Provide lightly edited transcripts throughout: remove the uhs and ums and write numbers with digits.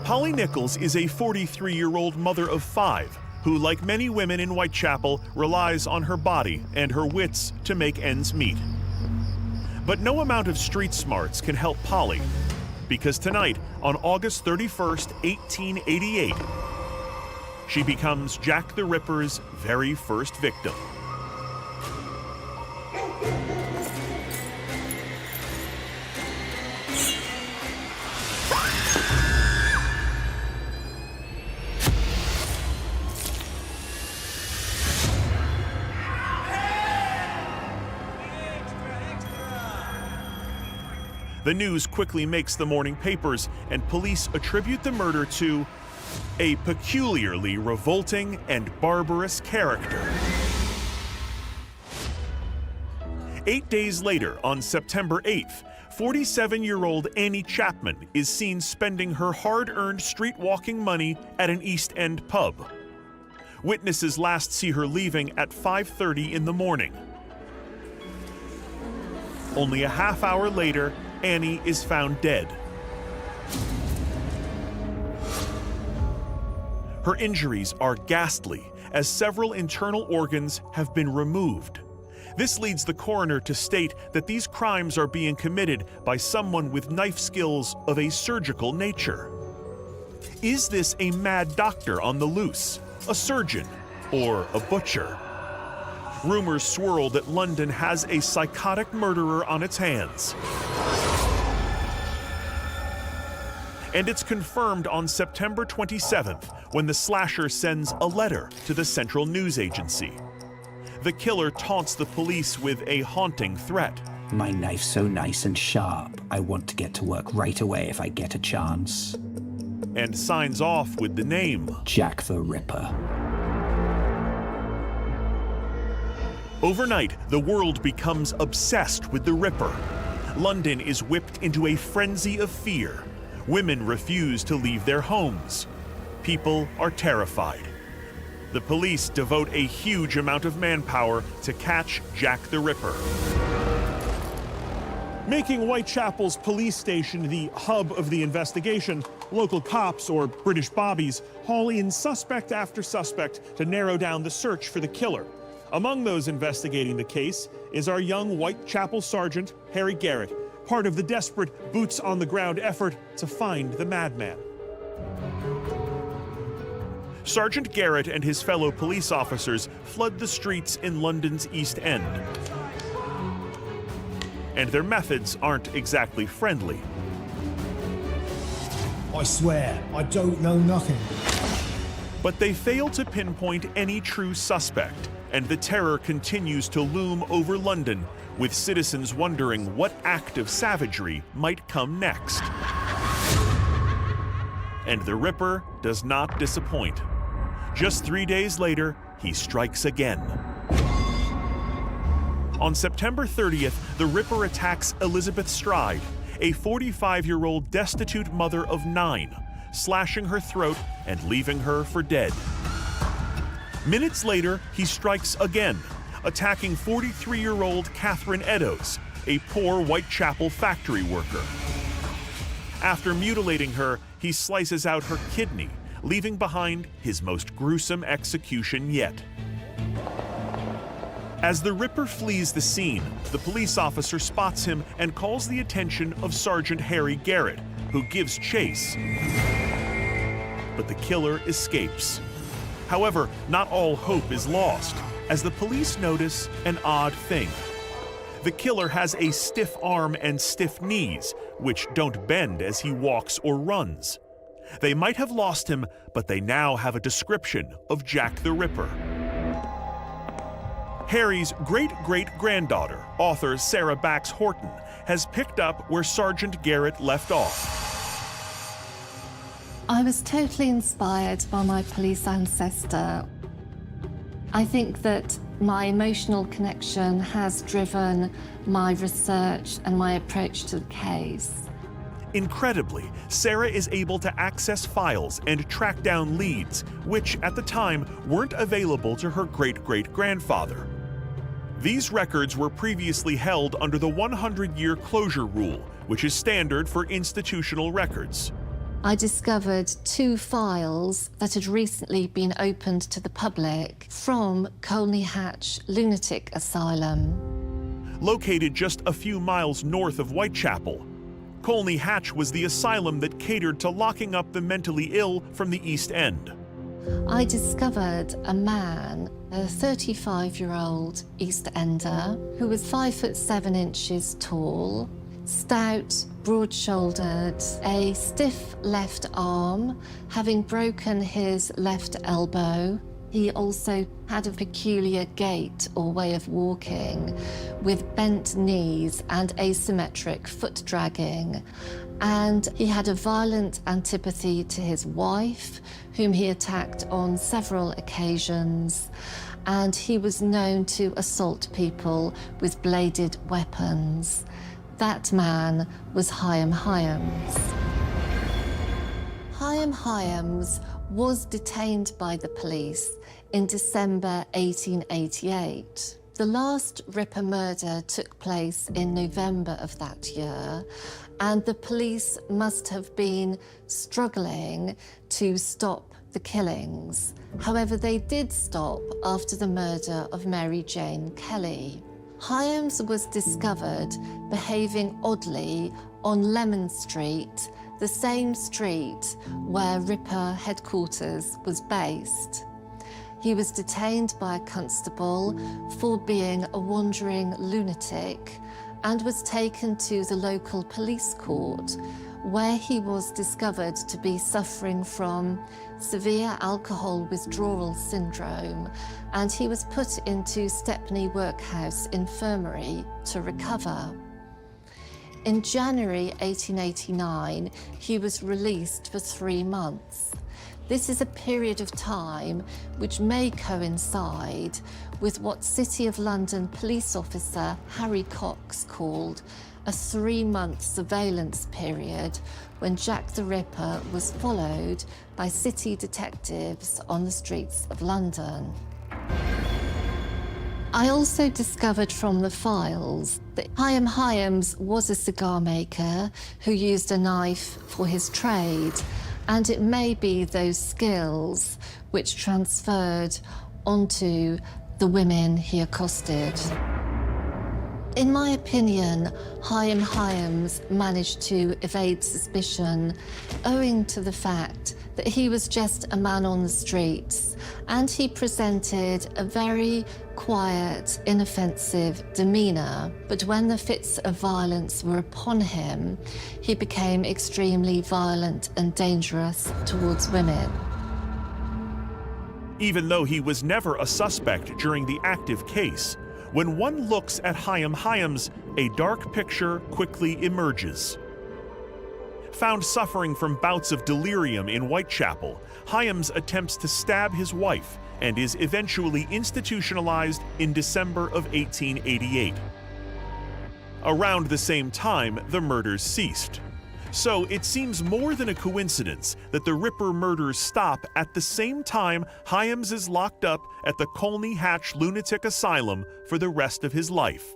Polly Nichols is a 43-year-old mother of 5 who, like many women in Whitechapel, relies on her body and her wits to make ends meet. But no amount of street smarts can help Polly, because tonight, on August 31st, 1888, she becomes Jack the Ripper's very first victim. The news quickly makes the morning papers, and police attribute the murder to a peculiarly revolting and barbarous character. 8 days later, on September 8th, 47-year-old Annie Chapman is seen spending her hard-earned street-walking money at an East End pub. Witnesses last see her leaving at 5:30 in the morning. Only a half hour later, Annie is found dead. Her injuries are ghastly, as several internal organs have been removed. This leads the coroner to state that these crimes are being committed by someone with knife skills of a surgical nature. Is this a mad doctor on the loose, a surgeon, or a butcher? Rumors swirl that London has a psychotic murderer on its hands. And it's confirmed on September 27th when the slasher sends a letter to the Central News Agency. The killer taunts the police with a haunting threat. My knife's so nice and sharp, I want to get to work right away if I get a chance. And signs off with the name Jack the Ripper. Overnight, the world becomes obsessed with the Ripper. London is whipped into a frenzy of fear. Women refuse to leave their homes. People are terrified. The police devote a huge amount of manpower to catch Jack the Ripper. Making Whitechapel's police station the hub of the investigation, local cops, or British bobbies, haul in suspect after suspect to narrow down the search for the killer. Among those investigating the case is our young Whitechapel Sergeant, Harry Garrett, part of the desperate boots-on-the-ground effort to find the madman. Sergeant Garrett and his fellow police officers flood the streets in London's East End. And their methods aren't exactly friendly. I swear, I don't know nothing. But they fail to pinpoint any true suspect, and the terror continues to loom over London, with citizens wondering what act of savagery might come next. And the Ripper does not disappoint. Just 3 days later, he strikes again. On September 30th, the Ripper attacks Elizabeth Stride, a 45-year-old destitute mother of 9, slashing her throat and leaving her for dead. Minutes later, he strikes again, attacking 43-year-old Catherine Eddowes, a poor Whitechapel factory worker. After mutilating her, he slices out her kidney, leaving behind his most gruesome execution yet. As the Ripper flees the scene, the police officer spots him and calls the attention of Sergeant Harry Garrett, who gives chase. But the killer escapes. However, not all hope is lost, as the police notice an odd thing. The killer has a stiff arm and stiff knees, which don't bend as he walks or runs. They might have lost him, but they now have a description of Jack the Ripper. Harry's great-great-granddaughter, author Sarah Bax Horton, has picked up where Sergeant Garrett left off. I was totally inspired by my police ancestor. I think that my emotional connection has driven my research and my approach to the case. Incredibly, Sarah is able to access files and track down leads, which at the time weren't available to her great-great-grandfather. These records were previously held under the 100-year closure rule, which is standard for institutional records. I discovered 2 files that had recently been opened to the public from Colney Hatch Lunatic Asylum. Located just a few miles north of Whitechapel, Colney Hatch was the asylum that catered to locking up the mentally ill from the East End. I discovered a man, a 35-year-old East Ender, who was 5'7" tall, stout, broad-shouldered, a stiff left arm, having broken his left elbow. He also had a peculiar gait or way of walking with bent knees and asymmetric foot dragging. And he had a violent antipathy to his wife, whom he attacked on several occasions. And he was known to assault people with bladed weapons. That man was Hyam Hyams. Hyam Hyams was detained by the police in December 1888. The last Ripper murder took place in November of that year, and the police must have been struggling to stop the killings. However, they did stop after the murder of Mary Jane Kelly. Hyams was discovered behaving oddly on Lemon Street, the same street where Ripper headquarters was based. He was detained by a constable for being a wandering lunatic and was taken to the local police court, where he was discovered to be suffering from severe alcohol withdrawal syndrome, and he was put into Stepney Workhouse Infirmary to recover. In January 1889, he was released for 3 months. This is a period of time which may coincide with what City of London police officer Harry Cox called a 3-month surveillance period, when Jack the Ripper was followed by city detectives on the streets of London. I also discovered from the files that Hyam Hyams was a cigar maker who used a knife for his trade, and it may be those skills which transferred onto the women he accosted. In my opinion, Hyam Hyams managed to evade suspicion owing to the fact that he was just a man on the streets, and he presented a very quiet, inoffensive demeanour. But when the fits of violence were upon him, he became extremely violent and dangerous towards women. Even though he was never a suspect during the active case, when one looks at Hyam Hyams, a dark picture quickly emerges. Found suffering from bouts of delirium in Whitechapel, Hyams attempts to stab his wife and is eventually institutionalized in December of 1888. Around the same time, the murders ceased. So it seems more than a coincidence that the Ripper murders stop at the same time Hyams is locked up at the Colney Hatch Lunatic Asylum for the rest of his life.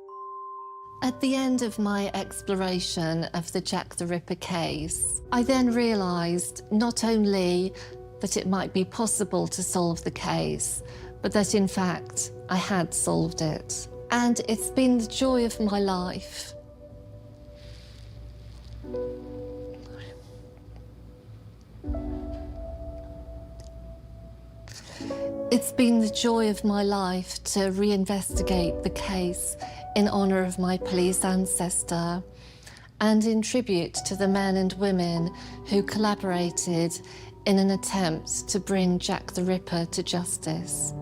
At the end of my exploration of the Jack the Ripper case, I then realised not only that it might be possible to solve the case, but that in fact I had solved it. And it's been the joy of my life. It's been the joy of my life to reinvestigate the case in honour of my police ancestor and in tribute to the men and women who collaborated in an attempt to bring Jack the Ripper to justice.